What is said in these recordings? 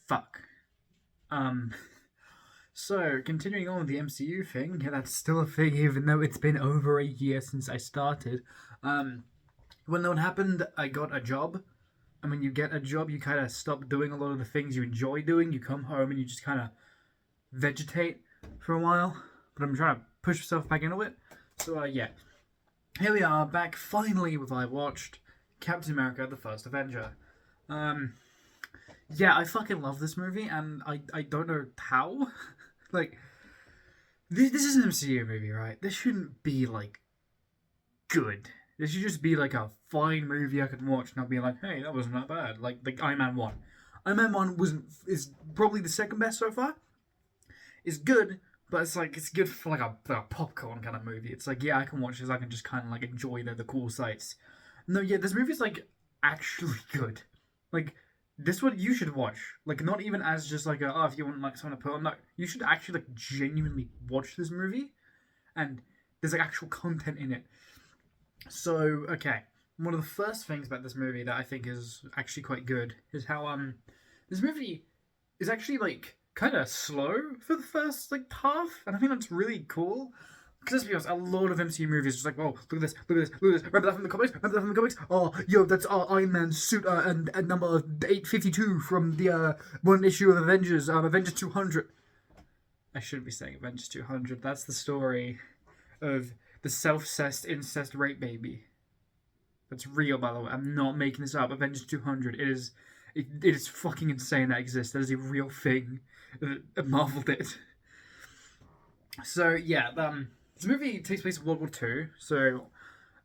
Fuck. Um, so, continuing on with the MCU thing, yeah, that's still a thing, even though it's been over a year since I started. Um, when that happened, I got a job. And when you get a job, you kind of stop doing a lot of the things you enjoy doing. You come home and you just kind of vegetate for a while. But I'm trying to push myself back into it. So, yeah. Here we are, back finally with I watched Captain America: The First Avenger. Um, yeah, I fucking love this movie, and I don't know how. Like, this is an MCU movie, right? This shouldn't be, like, good. This should just be, like, a fine movie I could watch, and I'll be like, hey, that wasn't that bad. Like Iron Man 1. Iron Man 1 is probably the second best so far. It's good, but it's like, it's good for, like, a popcorn kind of movie. It's like, yeah, I can watch this, I can just kind of, like, enjoy the cool sights. No, yeah, this movie's, like, actually good. Like, this one you should watch. Like, not even as just like oh, if you want like someone to put on. No, you should actually like genuinely watch this movie, and there's like actual content in it. So okay, one of the first things about this movie that I think is actually quite good is how this movie is actually like kind of slow for the first like half, and I think that's really cool. Because let's be honest, a lot of MCU movies are just like, whoa, look at this, look at this, look at this. Remember that from the comics? Remember that from the comics? Oh, yo, that's Iron Man's suit and number 852 from the one issue of Avengers, Avengers 200. I shouldn't be saying Avengers 200. That's the story of the self-cessed incest rape baby. That's real, by the way. I'm not making this up. Avengers 200. It is fucking insane that exists. That is a real thing. Marvel did. So, yeah, this movie takes place in World War II, so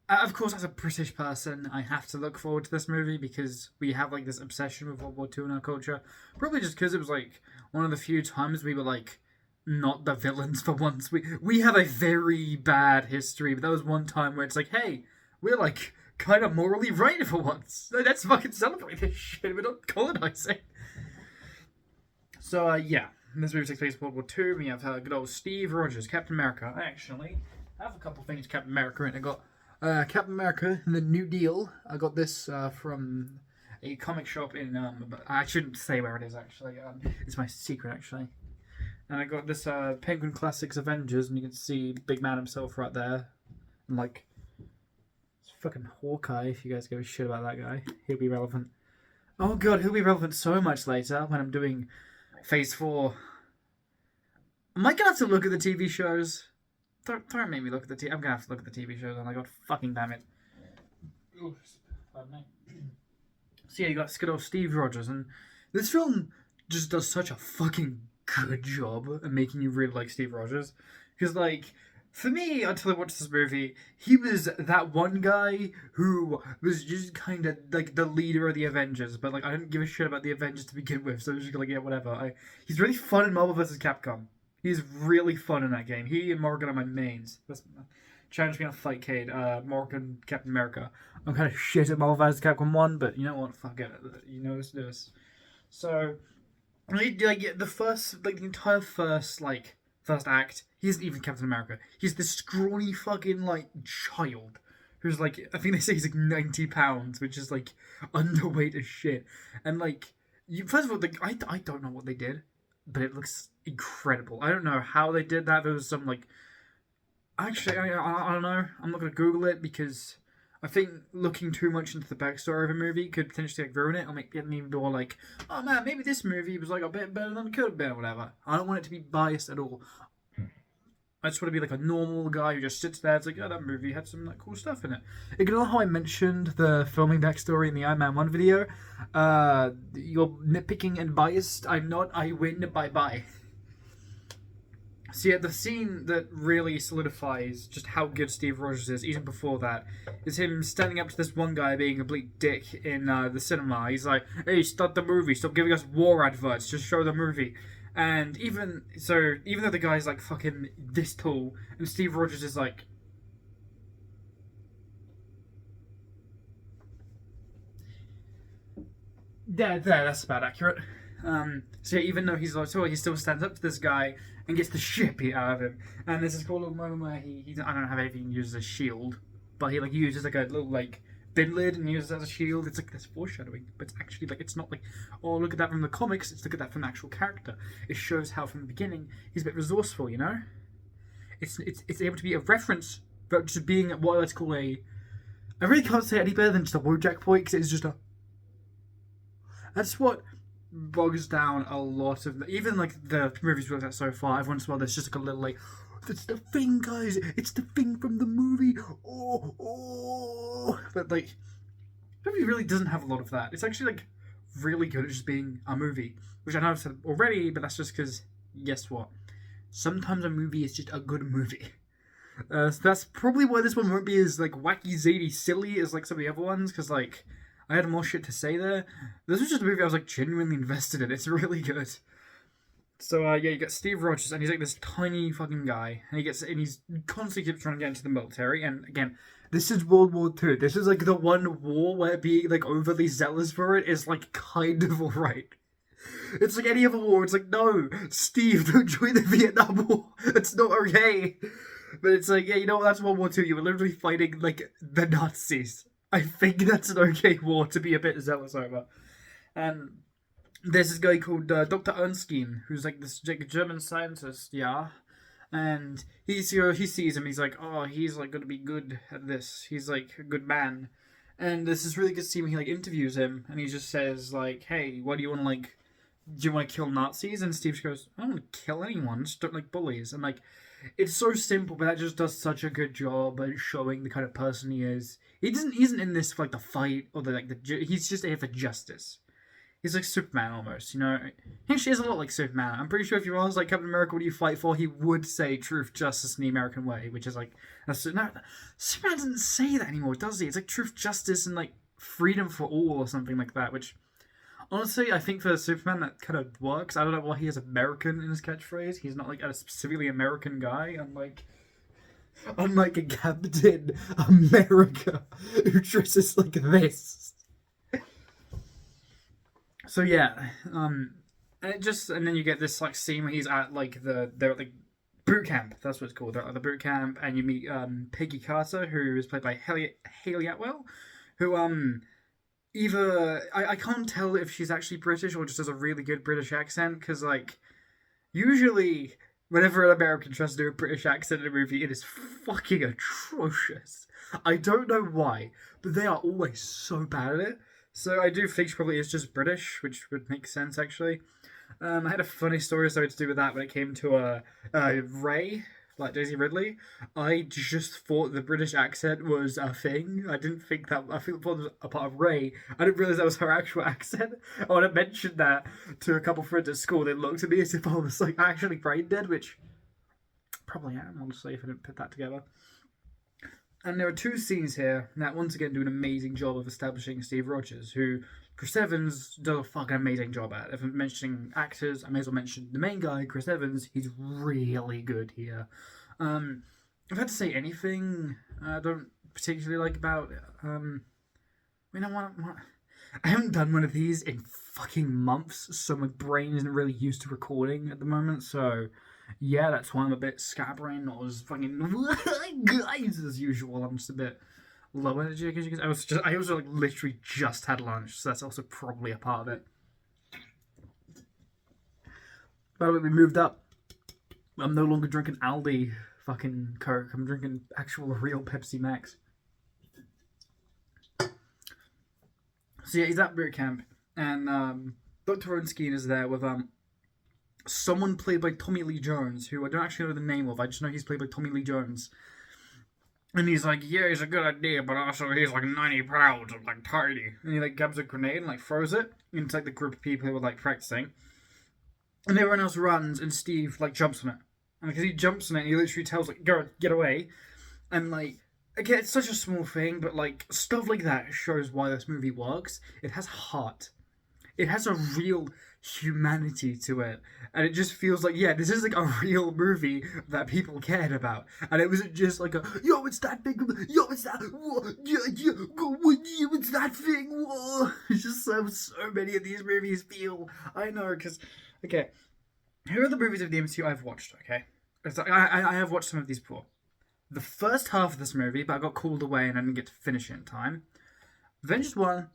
of course, as a British person, I have to look forward to this movie because we have like this obsession with World War II in our culture. Probably just because it was like one of the few times we were like not the villains for once. We have a very bad history, but that was one time where it's like, hey, we're like kind of morally right for once. Let's fucking celebrate this shit. We're not colonizing. So yeah. This movie takes place in World War II. We have good old Steve Rogers, Captain America. I actually have a couple things Captain America in. I got Captain America and the New Deal. I got this from a comic shop in. I shouldn't say where it is actually. It's my secret actually. And I got this Penguin Classics Avengers, and you can see Big Man himself right there. And like, it's fucking Hawkeye. If you guys give a shit about that guy, he'll be relevant. Oh god, he'll be relevant so much later when I'm doing Phase 4. Am I gonna have to look at the TV shows? Don't make me look at the TV. I'm gonna have to look at the TV shows. Oh my god, fucking damn it. Oops, pardon me. So yeah, you got good old Steve Rogers, and this film just does such a fucking good job at making you really like Steve Rogers. Because like, for me, until I watched this movie, he was that one guy who was just kind of like the leader of the Avengers, but like I didn't give a shit about the Avengers to begin with, so I was just like, yeah, whatever. He's really fun in Marvel vs. Capcom. He's really fun in that game. He and Morgan are my mains. That's challenge me on Fight Cade. Morgan, Captain America. I'm kind of shit at Marvel vs. Capcom 1, but you know what? Fuck it. You know, let's do this. So, like, the entire first act, he isn't even Captain America. He's this scrawny fucking, like, child who's, like, I think they say he's, like, 90 pounds, which is, like, underweight as shit. And, like, first of all, I don't know what they did, but it looks incredible. I don't know how they did that. There was some, like, actually, I don't know. I'm not going to Google it because I think looking too much into the backstory of a movie could potentially like ruin it or make me more like, oh man, maybe this movie was like a bit better than it could have been or whatever. I don't want it to be biased at all. I just want to be like a normal guy who just sits there. It's like, oh, that movie had some like cool stuff in it. Ignore how I mentioned the filming backstory in the Iron Man 1 video. You're nitpicking and biased. I'm not. I win. Bye-bye. So yeah, the scene that really solidifies just how good Steve Rogers is, even before that, is him standing up to this one guy being a complete dick in the cinema. He's like, hey, stop the movie, stop giving us war adverts, just show the movie. And even though the guy's like fucking this tall, and Steve Rogers is like... Yeah, that's about accurate. So yeah, even though he's like tall, he still stands up to this guy and gets the shit beat out of him. And there's this cool little moment where he I don't have anything he uses a shield, but he like uses like a little like bin lid and uses it as a shield. It's like this foreshadowing, but it's actually like it's not like, oh, look at that from the comics. It's look at that from the actual character. It shows how from the beginning he's a bit resourceful, you know. It's able to be a reference, but just being what I like to call a. I really can't say any better than just a Wojak point because it's just a. That's what bogs down a lot of even like the movies we've looked at so far. Every once in a while, there's just like a little like, that's the thing, guys. It's the thing from the movie. Oh. But like, the movie really doesn't have a lot of that. It's actually like really good at just being a movie, which I know I've said already, but that's just because guess what? Sometimes a movie is just a good movie. So that's probably why this one won't be as like wacky, zany, silly as like some of the other ones, because like I had more shit to say there. This was just a movie I was like genuinely invested in. It's really good. So yeah, you got Steve Rogers, and he's like this tiny fucking guy, and he's constantly keeps trying to get into the military. And again, this is World War II. This is like the one war where being like overly zealous for it is like kind of alright. It's like any other war. It's like, no, Steve, don't join the Vietnam War. It's not okay. But it's like, yeah, you know what? That's World War II. You were literally fighting like the Nazis. I think that's an okay war to be a bit zealous over. And there's this guy called Dr. Ernstine, who's like this German scientist, yeah. And he sees him. He's like, oh, he's like going to be good at this. He's like a good man. And this is really good to see when he like interviews him, and he just says like, hey, what do you want to like? Do you want to kill Nazis? And Steve goes, I don't want to kill anyone. Just don't like bullies. And like, it's so simple, but that just does such a good job at showing the kind of person he is. He isn't in this for like the fight or he's just here for justice. He's like Superman almost, you know. He actually is a lot like Superman. I'm pretty sure if you asked like Captain America, what do you fight for? He would say truth, justice, and the American way, which is like no, Superman doesn't say that anymore, does he? It's like truth, justice, and like freedom for all or something like that. Which honestly, I think for Superman that kind of works. I don't know why he has American in his catchphrase. He's not like a specifically American guy, unlike a Captain America who dresses like this. So yeah, and then you get this like scene where he's at like they're at like boot camp. That's what it's called. They're at the boot camp, and you meet Peggy Carter, who is played by Haley Atwell, who either I can't tell if she's actually British or just has a really good British accent, because like usually whenever an American tries to do a British accent in a movie, it is fucking atrocious. I don't know why, but they are always so bad at it. So I do think she probably is just British, which would make sense actually. I had a funny story to do with that when it came to Ray, like Daisy Ridley. I just thought the British accent was a thing. I didn't think that. I think it was a part of Ray. I didn't realize that was her actual accent. I would have mentioned that to a couple of friends at school. They looked at me as if I was like actually brain dead, which probably am, honestly, if I didn't put that together. And there are two scenes here that once again do an amazing job of establishing Steve Rogers, who Chris Evans does a fucking amazing job at. If I'm mentioning actors, I may as well mention the main guy, Chris Evans. He's really good here. If I had to say anything I don't particularly like about it, I haven't done one of these in fucking months, so my brain isn't really used to recording at the moment, so yeah, that's why I'm a bit scatterbrained, not as fucking guys as usual. I'm just a bit low energy because I also like literally just had lunch, so that's also probably a part of it. By the way, we moved up. I'm no longer drinking Aldi fucking Coke. I'm drinking actual real Pepsi Max. So yeah, he's at boot camp, and Dr. Ernstine is there with someone played by Tommy Lee Jones, who I don't actually know the name of. I just know he's played by Tommy Lee Jones. And he's like, yeah, it's a good idea, but also he's like 90 pounds and like tiny. And he like grabs a grenade and like throws it into like the group of people who were like practicing. And everyone else runs, and Steve like jumps on it. And because he jumps on it, he literally tells like, go, get away. And like, again, it's such a small thing, but like stuff like that shows why this movie works. It has heart. It has a real humanity to it, and it just feels like, yeah, this is like a real movie that people cared about, and it wasn't just like a yo, it's that thing, yo, it's that, whoa, yeah, it's that thing, whoa. It's just so many of these movies feel. I know, because okay, here are the movies of the MCU I've watched. Okay, it's like, I have watched some of these before. The first half of this movie, but I got called away and I didn't get to finish it in time. Avengers 1,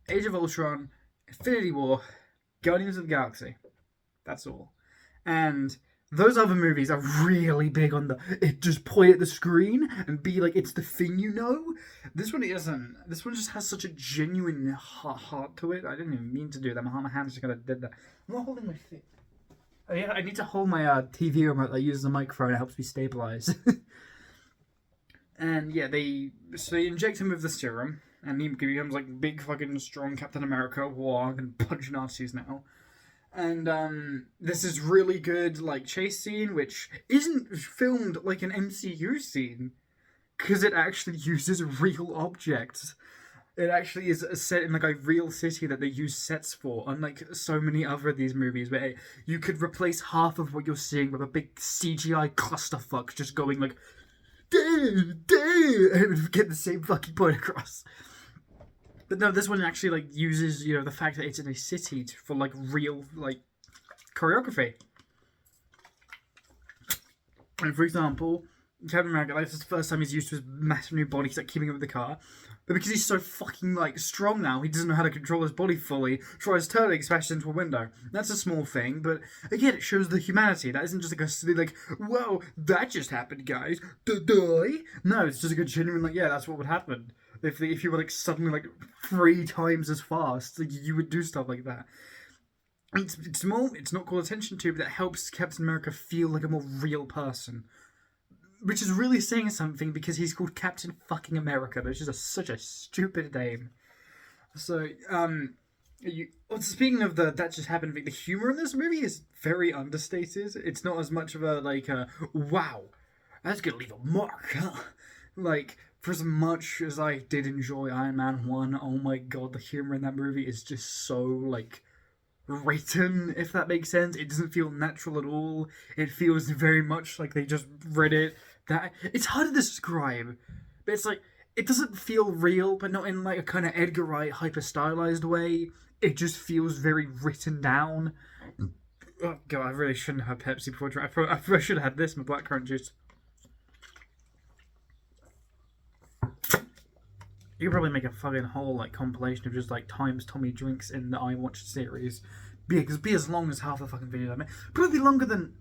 Age of Ultron, Infinity War, Guardians of the Galaxy. That's all. And those other movies are really big on the it just point at the screen and be like it's the thing you know. This one isn't. This one just has such a genuine heart to it. I didn't even mean to do that. My hands just kind of did that. I'm not holding my feet. Oh, yeah, I need to hold my TV remote that uses a microphone. It helps me stabilize. And yeah, they inject him with the serum, and he becomes like big fucking strong Captain America. War and punch Nazis now. And this is really good like chase scene, which isn't filmed like an MCU scene because it actually uses real objects. It actually is set in like a real city that they use sets for, unlike so many other of these movies where you could replace half of what you're seeing with a big CGI clusterfuck just going like, damn, and get the same fucking point across. But no, this one actually like uses the fact that it's in a city for like real like choreography. And for example, Captain America, like this is the first time he's used to his massive new body, he's like keeping up with the car. But because he's so fucking like strong now, he doesn't know how to control his body fully. Tries turning, smashes into a window. That's a small thing, but again, it shows the humanity. That isn't just like a silly like, whoa, that just happened, guys. Die. No, it's just like a genuine like, yeah, that's what would happen. If you were like suddenly like 3 times as fast, like, you would do stuff like that. It's not called attention to, but it helps Captain America feel like a more real person. Which is really saying something because he's called Captain fucking America, which is such a stupid name. So, speaking of that just happened, the humor in this movie is very understated. It's not as much of a, like, wow, that's gonna leave a mark, huh? Like, for as much as I did enjoy Iron Man 1, oh my god, the humor in that movie is just so, like, written, if that makes sense. It doesn't feel natural at all. It feels very much like they just read it. That it's hard to describe, but it's like it doesn't feel real, but not in like a kind of Edgar Wright hyper stylized way. It just feels very written down. Oh god, I really shouldn't have Pepsi before. I probably should have had this, my blackcurrant juice. You could probably make a fucking whole like compilation of just like times Tommy drinks in the I Watched series. Be as long as half the fucking video I made. Probably longer than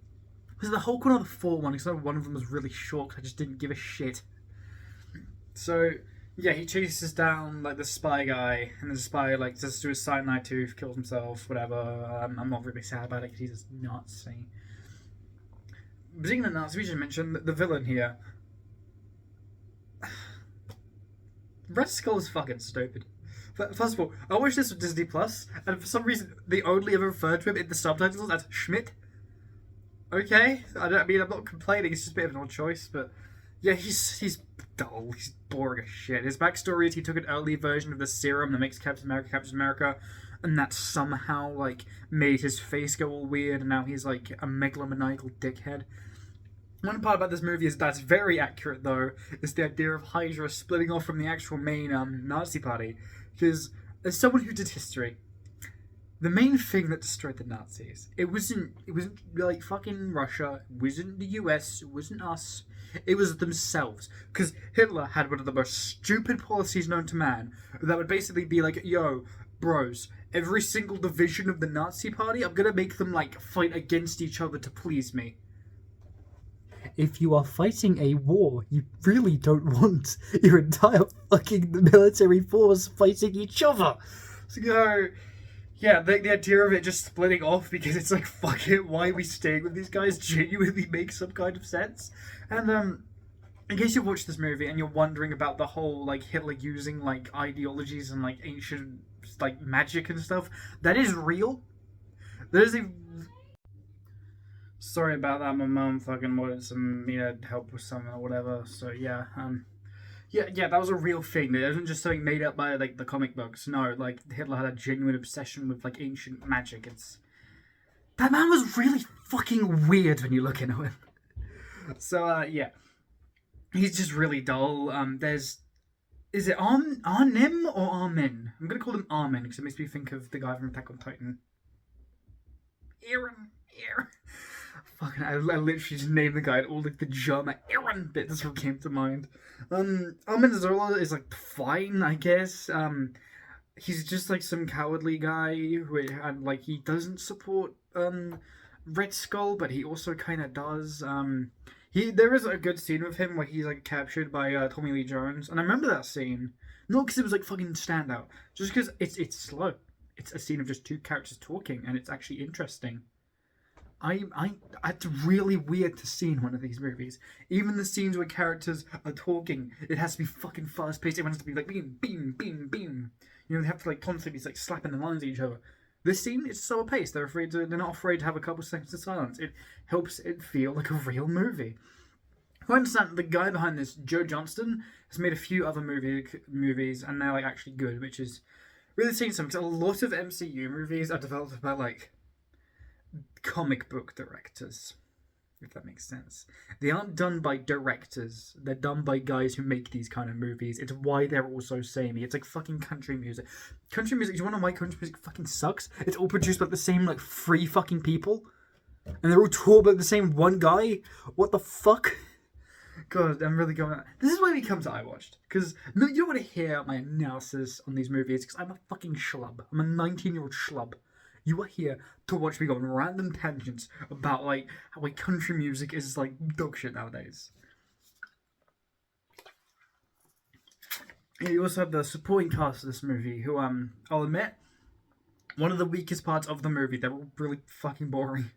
was the Hulk one or the 4 one, because one of them was really short. I just didn't give a shit. So yeah, he chases down like the spy guy, and the spy like does do his cyanide tooth, kills himself, whatever. I'm not really sad about it because he's just Nazi. Speaking of Nazi, we should mention the villain here. Red Skull is fucking stupid. First of all, I watched this with Disney Plus, and for some reason they only ever referred to him in the subtitles as Schmidt. Okay, I'm not complaining. It's just a bit of an odd choice, but yeah, he's dull. He's boring as shit. His backstory is he took an early version of the serum that makes Captain America, and that somehow like made his face go all weird, and now he's like a megalomaniacal dickhead. One part about this movie is that's very accurate, though, is the idea of Hydra splitting off from the actual main Nazi party. Because, as someone who did history, the main thing that destroyed the Nazis, it wasn't like fucking Russia, it wasn't the US, it wasn't us, it was themselves. Because Hitler had one of the most stupid policies known to man, that would basically be like, yo, bros, every single division of the Nazi party, I'm gonna make them, like, fight against each other to please me. If you are fighting a war, you really don't want your entire fucking military force fighting each other. So, yeah, the idea of it just splitting off because it's like, fuck it, why are we staying with these guys genuinely makes some kind of sense. And, in case you watched this movie and you're wondering about the whole, like, Hitler using, like, ideologies and, like, ancient, like, magic and stuff, that is real. There's a... Sorry about that, my mum fucking wanted some, help with something or whatever, so yeah, yeah, that was a real thing. It wasn't just something made up by, like, the comic books. No, like, Hitler had a genuine obsession with, like, ancient magic. That man was really fucking weird when you look into him. So, yeah. He's just really dull. Is it Arnim or Armin? I'm gonna call him Armin, because it makes me think of the guy from Attack on Titan. Aaron. fucking, I literally just named the guy and all like the German Aaron bits came to mind. Amendola is like fine, I guess. He's just like some cowardly guy and like he doesn't support Red Skull, but he also kind of does. There is a good scene with him where he's like captured by Tommy Lee Jones, and I remember that scene not because it was like fucking standout, just because it's slow. It's a scene of just two characters talking, and it's actually interesting. It's really weird to see in one of these movies. Even the scenes where characters are talking, it has to be fucking fast paced. Everyone has to be like beam, beam, beam, beam. You know, they have to like constantly like slapping the lines at each other. This scene is so paced. They're not afraid to have a couple seconds of silence. It helps it feel like a real movie. I understand the guy behind this, Joe Johnston, has made a few other movies, and they're like actually good, which is really saying something. Because a lot of MCU movies are developed by like comic book directors, if that makes sense. They aren't done by directors. They're done by guys who make these kind of movies. It's why they're all so samey. It's like fucking country music. Country music, do you want to know why country music fucking sucks? It's all produced by the same like three fucking people. And they're all taught by the same one guy. What the fuck? God, I'm really going. This is why we come to iWatched. Because no, you don't want to hear my analysis on these movies, because I'm a fucking schlub. I'm a 19-year-old schlub. You are here to watch me go on random tangents about like how like country music is like dog shit nowadays. And you also have the supporting cast of this movie, who I'll admit, one of the weakest parts of the movie. They're all really fucking boring.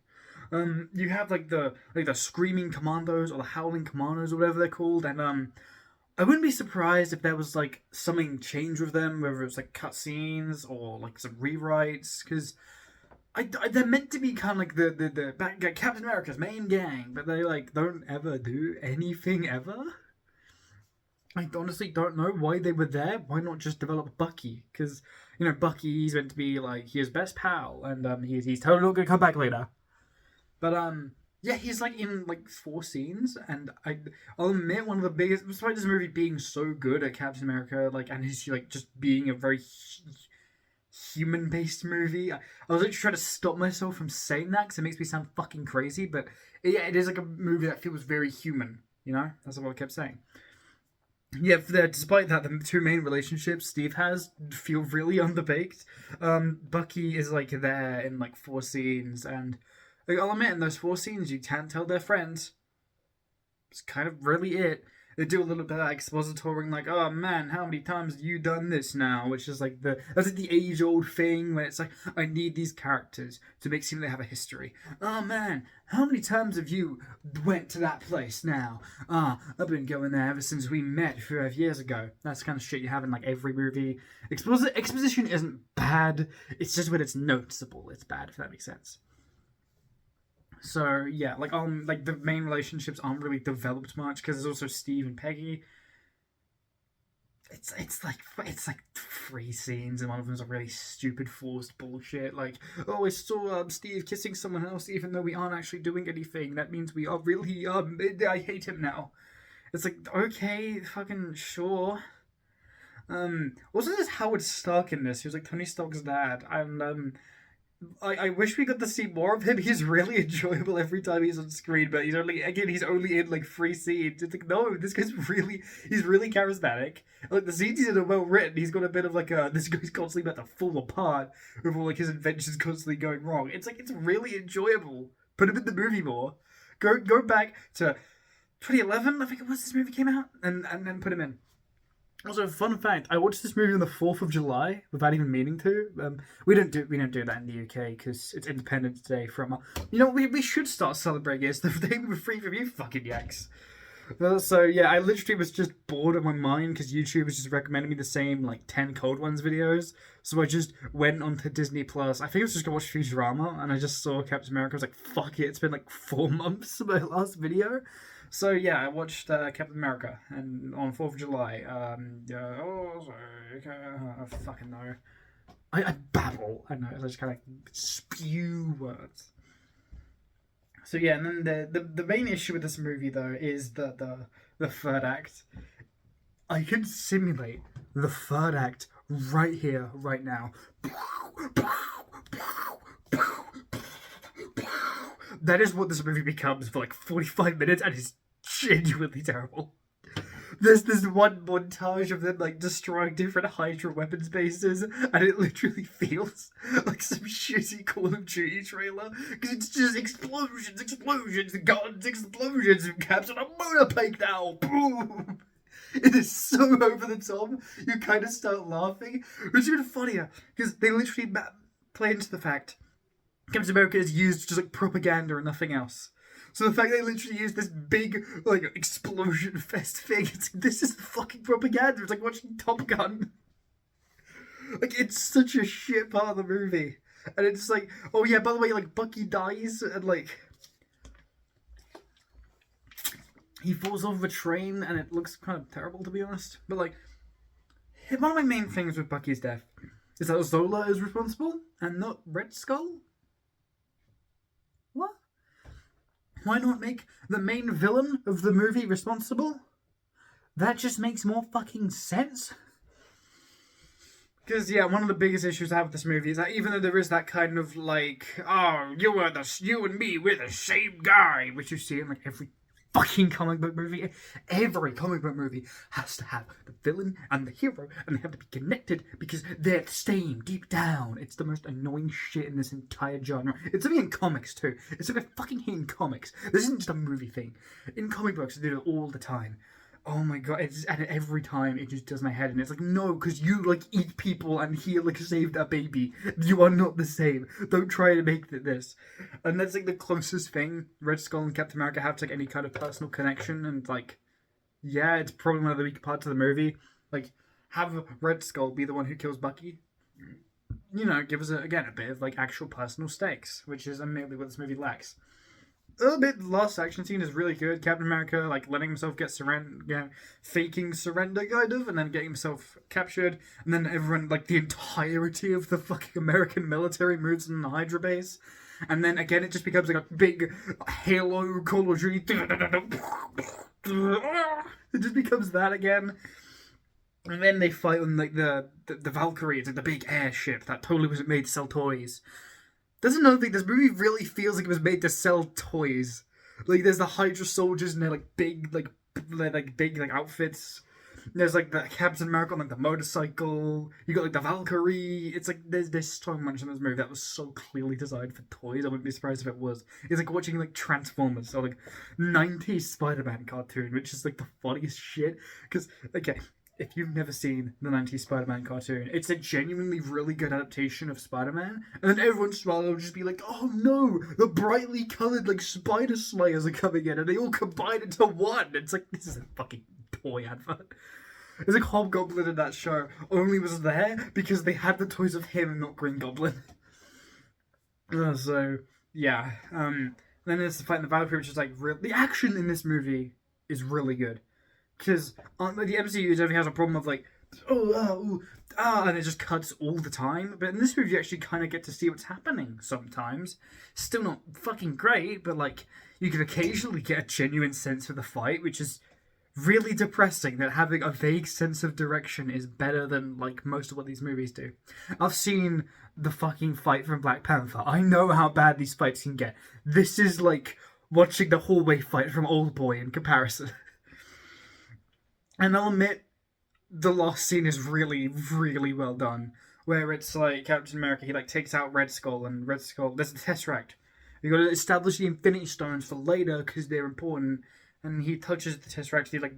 You have like the screaming commandos or the howling commandos or whatever they're called, and I wouldn't be surprised if there was like something changed with them, whether it's like cutscenes or like some rewrites, because they're meant to be kind of like the Captain America's main gang, but they like don't ever do anything ever. I honestly don't know why they were there. Why not just develop Bucky? Because you know Bucky, he's meant to be like his best pal, and he's totally not gonna come back later. But yeah, he's like in like 4 scenes, and I'll admit one of the biggest, despite this movie being so good at Captain America, like, and he's like just being a very human-based movie. I was like trying to stop myself from saying that because it makes me sound fucking crazy, but yeah, it is like a movie that feels very human. You know, that's what I kept saying. Yeah, despite that, the two main relationships Steve has feel really underbaked. Bucky is like there in like 4 scenes, and like, I'll admit, in those 4 scenes, you can't tell they're friends. It's kind of really it. They do a little bit of expositoring, like, oh man, how many times have you done this now? Which is like that's like the age-old thing where it's like, I need these characters to make it seem they have a history. Oh man, how many times have you went to that place now? I've been going there ever since we met 5 years ago. That's the kind of shit you have in like every movie. Exposition isn't bad, it's just when it's noticeable, it's bad, if that makes sense. So yeah, like the main relationships aren't really developed much because there's also Steve and Peggy. It's like 3 scenes, and one of them's a really stupid forced bullshit. Like, oh, I saw Steve kissing someone else, even though we aren't actually doing anything. That means we are really I hate him now. It's like, okay, fucking sure. Also, there's Howard Stark in this. He was like Tony Stark's dad, and I wish we got to see more of him. He's really enjoyable every time he's on screen, but he's only in like 3 scenes. It's like, no, he's really charismatic. Like the scenes he's in are well written. He's got a bit of like this guy's constantly about to fall apart with all like his inventions constantly going wrong. It's like, it's really enjoyable. Put him in the movie more. Go back to 2011, I think it was, this movie came out, and then put him in. Also, fun fact: I watched this movie on the 4th of July without even meaning to. We don't do that in the UK because it's Independence Day from. We should start celebrating it. It's the day we were free from you fucking yaks. So yeah, I literally was just bored of my mind because YouTube was just recommending me the same like 10 Cold Ones videos. So I just went onto Disney Plus. I think I was just gonna watch Futurama, and I just saw Captain America. I was like, "Fuck it!" It's been like 4 months since my last video. So yeah, I watched Captain America, and on 4th of July. I fucking know. I babble. I know. I just kind of spew words. So yeah, and then the main issue with this movie though is the 3rd act. I can simulate the 3rd act right here, right now. That is what this movie becomes for like 45 minutes, and it's genuinely terrible. There's this one montage of them like destroying different Hydra weapons bases, and it literally feels like some shitty Call of Duty trailer because it's just explosions, explosions, guns, explosions, and Cap's on a motorbike now. Boom! It is so over the top, you kind of start laughing, which is even funnier because they literally play into the fact Captain America is used just like propaganda and nothing else. So the fact they literally use this big, like, explosion fest thing, this is the fucking propaganda. It's like watching Top Gun. Like, it's such a shit part of the movie. And it's like, oh yeah, by the way, like, Bucky dies, and like, he falls off of a train, and it looks kind of terrible, to be honest. But like, one of my main things with Bucky's death is that Zola is responsible, and not Red Skull. What? Why not make the main villain of the movie responsible? That just makes more fucking sense. Because, yeah, one of the biggest issues I have with this movie is that even though there is that kind of, like, oh, you and me, we're the same guy, which you see in, like, every fucking comic book movie. Every comic book movie has to have the villain and the hero, and they have to be connected because they're the same deep down. It's the most annoying shit in this entire genre. It's something in comics too. It's like I fucking hate in comics. This isn't just a movie thing. In comic books, they do it all the time. Oh my god, and every time it just does my head in. It's like, no, because you, like, eat people and he, like, saved a baby. You are not the same. Don't try to make this. And that's, like, the closest thing Red Skull and Captain America have to, like, any kind of personal connection. And, like, yeah, it's probably one of the weak parts of the movie. Like, have Red Skull be the one who kills Bucky. You know, give us, again, a bit of, like, actual personal stakes, which is mainly what this movie lacks. A bit, the last action scene is really good. Captain America, like, letting himself get faking surrender, kind of, and then getting himself captured, and then everyone, like, the entirety of the fucking American military moves in the Hydra base, and then, again, it just becomes, like, a big Halo Call of Duty. It just becomes that again. And then they fight on, like, the Valkyrie. It's like the big airship that totally wasn't made to sell toys. That's another thing, this movie really feels like it was made to sell toys. Like, there's the Hydra soldiers and they're, like, big, outfits. There's, like, the Captain America on, like, the motorcycle. You got, like, the Valkyrie. It's, like, there's so much in this movie that was so clearly designed for toys. I wouldn't be surprised if it was. It's, like, watching, like, Transformers or, like, 90s Spider-Man cartoon, which is, like, the funniest shit. Because, okay, if you've never seen the 90s Spider-Man cartoon, it's a genuinely really good adaptation of Spider-Man. And then every once in a while they'll just be like, oh no, the brightly coloured, like, Spider Slayers are coming in and they all combine into one. It's like, this is a fucking toy advert. It's like Hobgoblin in that show only was there because they had the toys of him and not Green Goblin. So, yeah. Then there's the fight in the Valkyrie, which is like, the action in this movie is really good. Because the MCU definitely has a problem of like, and it just cuts all the time. But in this movie, you actually kind of get to see what's happening sometimes. Still not fucking great, but like, you can occasionally get a genuine sense of the fight, which is really depressing that having a vague sense of direction is better than like most of what these movies do. I've seen the fucking fight from Black Panther. I know how bad these fights can get. This is like watching the hallway fight from Oldboy in comparison. And I'll admit, the last scene is really, really well done. Where it's like Captain America, he like takes out Red Skull, and Red Skull, there's the Tesseract. You gotta establish the Infinity Stones for later because they're important. And he touches the Tesseract, he like,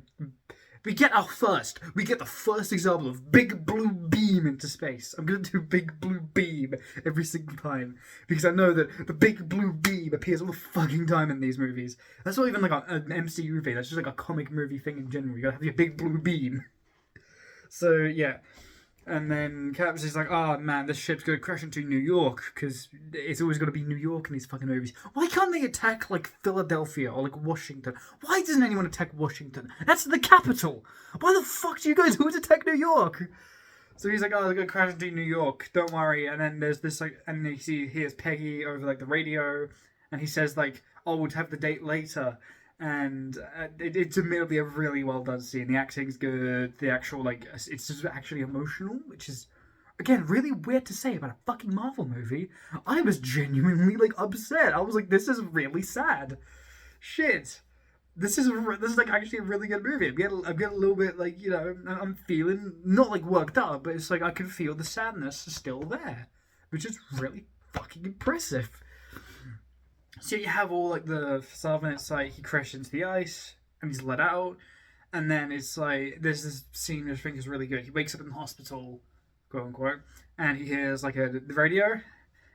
we get the first example of big blue beam into space. I'm gonna do big blue beam every single time. Because I know that the big blue beam appears all the fucking time in these movies. That's not even like an MCU thing, that's just like a comic movie thing in general. You gotta have your big blue beam. So, yeah. And then Cap's is like, oh man, this ship's gonna crash into New York, because it's always gonna be New York in these fucking movies. Why can't they attack, like, Philadelphia or, like, Washington? Why doesn't anyone attack Washington? That's the capital! Why the fuck do you guys always attack New York? So he's like, oh, they're gonna crash into New York, don't worry. And then there's this, like, and he hears Peggy over, like, the radio, and he says, like, oh, we'll have the date later. And it's admittedly a really well done scene. The acting's good. The actual, like, it's just actually emotional, which is again, really weird to say about a fucking Marvel movie. I was genuinely like upset. I was like, this is really sad. Shit. This is like actually a really good movie. I'm getting a little bit like, you know, I'm feeling not like worked up, but it's like I can feel the sadness still there, which is really fucking impressive. So you have all like the stuff, and it's like he crashes into the ice and he's let out, and then it's like there's this scene which I think is really good. He wakes up in the hospital, quote unquote, and he hears like the radio,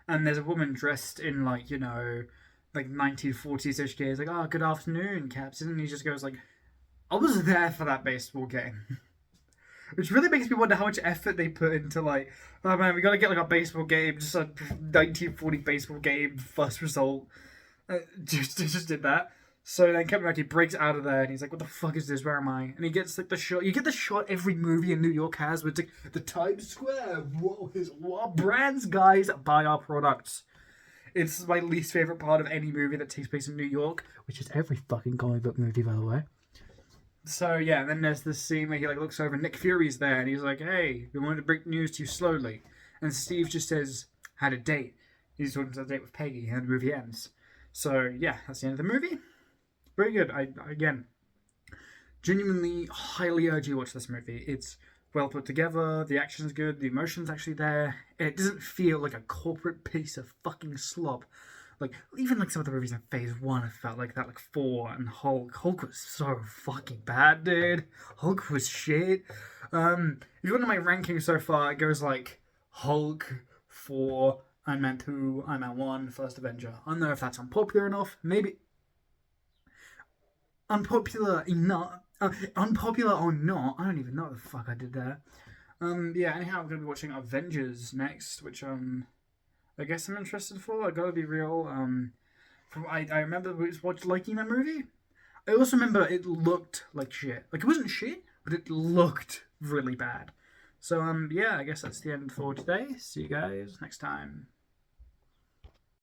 and there's a woman dressed in like, you know, like 1940s ish gear. He's like, "Oh, good afternoon, Captain," and he just goes like, "I was there for that baseball game." Which really makes me wonder how much effort they put into like, oh man, we gotta get like a baseball game, just a 1940 baseball game first result. Just did that. So then Captain America breaks out of there and he's like, "What the fuck is this? Where am I?" And he gets like the shot. You get the shot every movie in New York has, where it's like the Times Square. What brands, guys, buy our products. It's my least favorite part of any movie that takes place in New York, which is every fucking comic book movie, by the way. So yeah, and then there's this scene where he like looks over and Nick Fury's there and he's like, "Hey, we wanted to break news to you slowly." And Steve just says, "Had a date." He's talking to the date with Peggy, and the movie ends. So yeah, that's the end of the movie. Very good. I again genuinely highly urge you to watch this movie. It's well put together, the action's good, the emotion's actually there, and it doesn't feel like a corporate piece of fucking slop. Like, even like some of the movies in Phase 1, I felt like that, like 4 and Hulk. Hulk was so fucking bad, dude. Hulk was shit. If you look at my ranking so far, it goes like Hulk, 4, Iron Man 2, Iron Man 1, First Avenger. I don't know if that's unpopular enough. Maybe unpopular enough. Unpopular or not, I don't even know what the fuck I did there. Yeah, anyhow, I'm going to be watching Avengers next, which, I guess I'm interested for. I gotta be real. I remember liking that movie. I also remember it looked like shit. Like, it wasn't shit, but it looked really bad. So, yeah, I guess that's the end for today. See you guys next time.